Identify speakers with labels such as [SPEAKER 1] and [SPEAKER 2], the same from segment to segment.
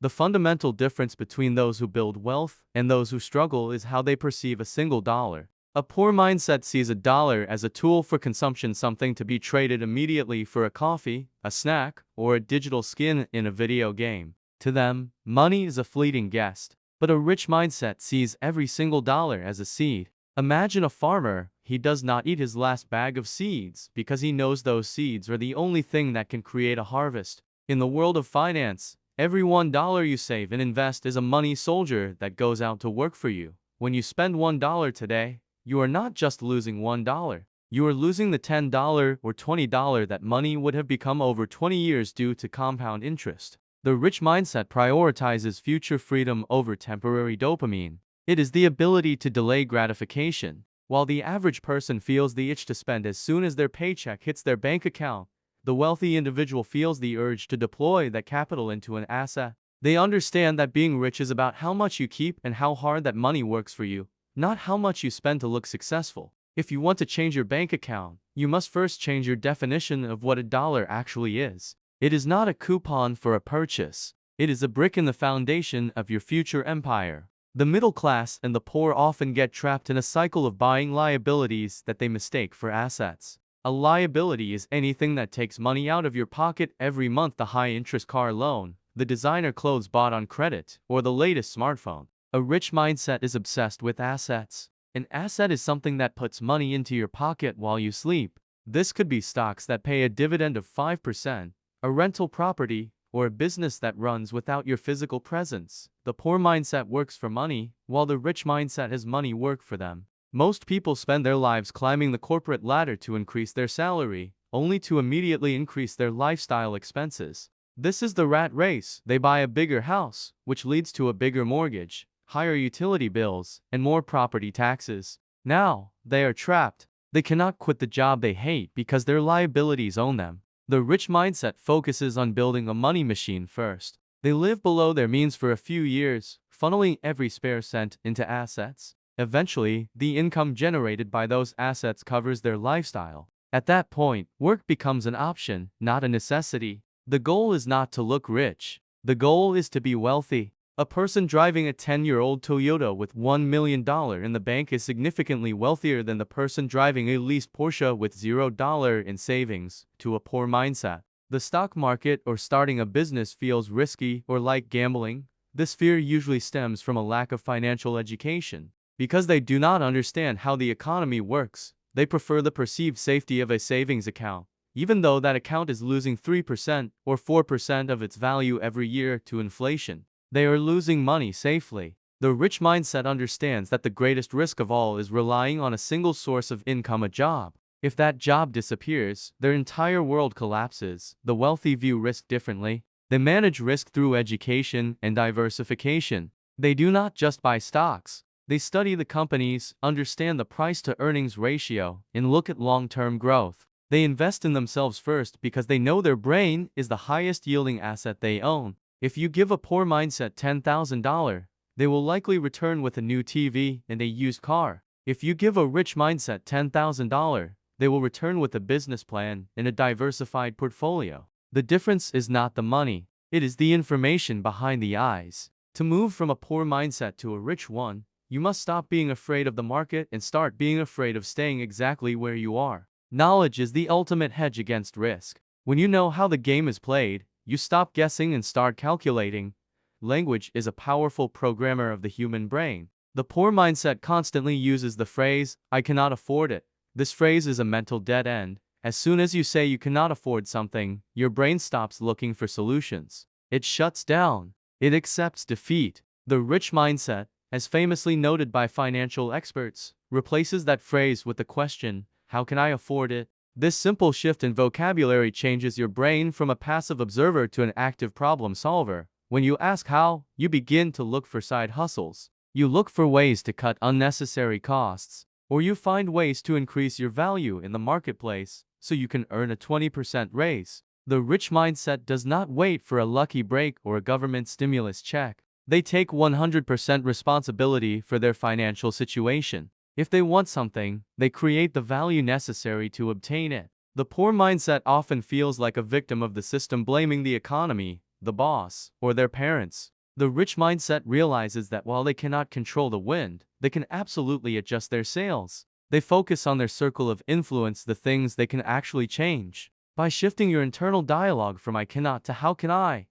[SPEAKER 1] The fundamental difference between those who build wealth and those who struggle is how they perceive a single dollar. A poor mindset sees a dollar as a tool for consumption, something to be traded immediately for a coffee, a snack, or a digital skin in a video game. To them, money is a fleeting guest. But a rich mindset sees every single dollar as a seed. Imagine a farmer. He does not eat his last bag of seeds because he knows those seeds are the only thing that can create a harvest. In the world of finance, every $1 you save and invest is a money soldier that goes out to work for you. When you spend $1 today, you are not just losing $1. You are losing the $10 or $20 that money would have become over 20 years due to compound interest. The rich mindset prioritizes future freedom over temporary dopamine. It is the ability to delay gratification. While the average person feels the itch to spend as soon as their paycheck hits their bank account, the wealthy individual feels the urge to deploy that capital into an asset. They understand that being rich is about how much you keep and how hard that money works for you, not how much you spend to look successful. If you want to change your bank account, you must first change your definition of what a dollar actually is. It is not a coupon for a purchase. It is a brick in the foundation of your future empire. The middle class and the poor often get trapped in a cycle of buying liabilities that they mistake for assets. A liability is anything that takes money out of your pocket every month: the high-interest car loan, the designer clothes bought on credit, or the latest smartphone. A rich mindset is obsessed with assets. An asset is something that puts money into your pocket while you sleep. This could be stocks that pay a dividend of 5%, a rental property, or a business that runs without your physical presence. The poor mindset works for money, while the rich mindset has money work for them. Most people spend their lives climbing the corporate ladder to increase their salary, only to immediately increase their lifestyle expenses. This is the rat race. They buy a bigger house, which leads to a bigger mortgage, higher utility bills, and more property taxes. Now, they are trapped. They cannot quit the job they hate because their liabilities own them. The rich mindset focuses on building a money machine first. They live below their means for a few years, funneling every spare cent into assets. Eventually, the income generated by those assets covers their lifestyle. At that point, work becomes an option, not a necessity. The goal is not to look rich. The goal is to be wealthy. A person driving a 10-year-old Toyota with $1 million in the bank is significantly wealthier than the person driving a leased Porsche with $0 in savings. To a poor mindset, the stock market or starting a business feels risky or like gambling. This fear usually stems from a lack of financial education. Because they do not understand how the economy works, they prefer the perceived safety of a savings account, even though that account is losing 3% or 4% of its value every year to inflation. They are losing money safely. The rich mindset understands that the greatest risk of all is relying on a single source of income, a job. If that job disappears, their entire world collapses. The wealthy view risk differently. They manage risk through education and diversification. They do not just buy stocks. They study the companies, understand the price-to-earnings ratio, and look at long-term growth. They invest in themselves first because they know their brain is the highest-yielding asset they own. If you give a poor mindset $10,000, they will likely return with a new TV and a used car. If you give a rich mindset $10,000, they will return with a business plan and a diversified portfolio. The difference is not the money. It is the information behind the eyes. To move from a poor mindset to a rich one, you must stop being afraid of the market and start being afraid of staying exactly where you are. Knowledge is the ultimate hedge against risk. When you know how the game is played, you stop guessing and start calculating. Language is a powerful programmer of the human brain. The poor mindset constantly uses the phrase, "I cannot afford it." This phrase is a mental dead end. As soon as you say you cannot afford something, your brain stops looking for solutions. It shuts down. It accepts defeat. The rich mindset, as famously noted by financial experts, replaces that phrase with the question, "How can I afford it?" This simple shift in vocabulary changes your brain from a passive observer to an active problem solver. When you ask how, you begin to look for side hustles. You look for ways to cut unnecessary costs, or you find ways to increase your value in the marketplace so you can earn a 20% raise. The rich mindset does not wait for a lucky break or a government stimulus check. They take 100% responsibility for their financial situation. If they want something, they create the value necessary to obtain it. The poor mindset often feels like a victim of the system, blaming the economy, the boss, or their parents. The rich mindset realizes that while they cannot control the wind, they can absolutely adjust their sails. They focus on their circle of influence, the things they can actually change. By shifting your internal dialogue from I cannot to how can I,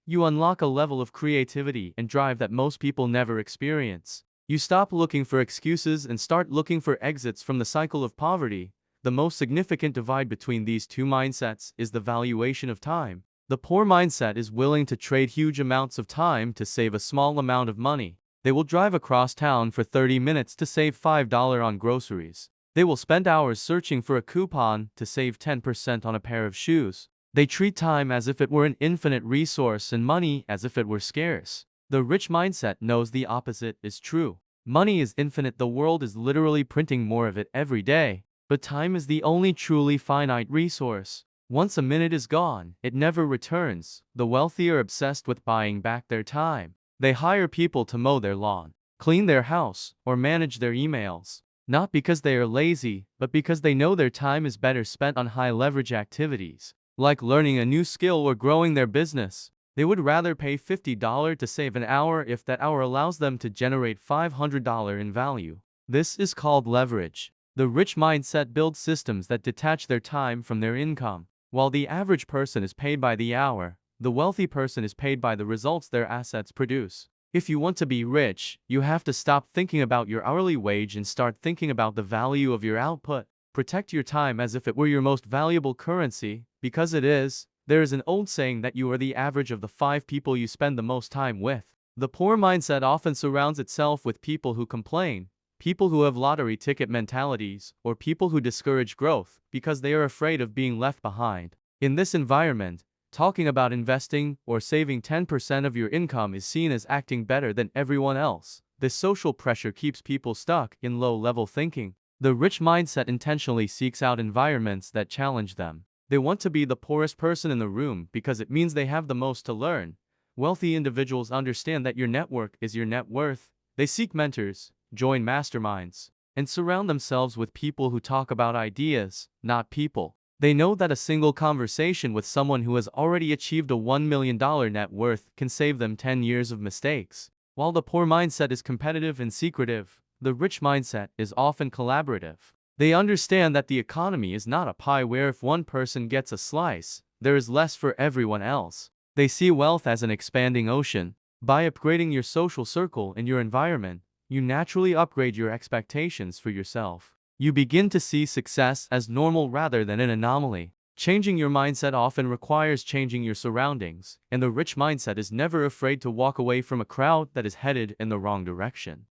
[SPEAKER 1] you unlock a level of creativity and drive that most people never experience. You stop looking for excuses and start looking for exits from the cycle of poverty. The most significant divide between these two mindsets is the valuation of time. The poor mindset is willing to trade huge amounts of time to save a small amount of money. They will drive across town for 30 minutes to save $5 on groceries. They will spend hours searching for a coupon to save 10% on a pair of shoes. They treat time as if it were an infinite resource and money as if it were scarce. The rich mindset knows the opposite is true. Money is infinite, the world is literally printing more of it every day. But time is the only truly finite resource. Once a minute is gone, it never returns. The wealthy are obsessed with buying back their time. They hire people to mow their lawn, clean their house, or manage their emails. Not because they are lazy, but because they know their time is better spent on high-leverage activities, like learning a new skill or growing their business. They would rather pay $50 to save an hour if that hour allows them to generate $500 in value. This is called leverage. The rich mindset builds systems that detach their time from their income. While the average person is paid by the hour, the wealthy person is paid by the results their assets produce. If you want to be rich, you have to stop thinking about your hourly wage and start thinking about the value of your output. Protect your time as if it were your most valuable currency, because it is. There is an old saying that you are the average of the 5 people you spend the most time with. The poor mindset often surrounds itself with people who complain, people who have lottery ticket mentalities, or people who discourage growth because they are afraid of being left behind. In this environment, talking about investing or saving 10% of your income is seen as acting better than everyone else. This social pressure keeps people stuck in low-level thinking. The rich mindset intentionally seeks out environments that challenge them. They want to be the poorest person in the room because it means they have the most to learn. Wealthy individuals understand that your network is your net worth. They seek mentors, join masterminds, and surround themselves with people who talk about ideas, not people. They know that a single conversation with someone who has already achieved a $1 million net worth can save them 10 years of mistakes. While the poor mindset is competitive and secretive, the rich mindset is often collaborative. They understand that the economy is not a pie where if one person gets a slice, there is less for everyone else. They see wealth as an expanding ocean. By upgrading your social circle and your environment, you naturally upgrade your expectations for yourself. You begin to see success as normal rather than an anomaly. Changing your mindset often requires changing your surroundings, and the rich mindset is never afraid to walk away from a crowd that is headed in the wrong direction.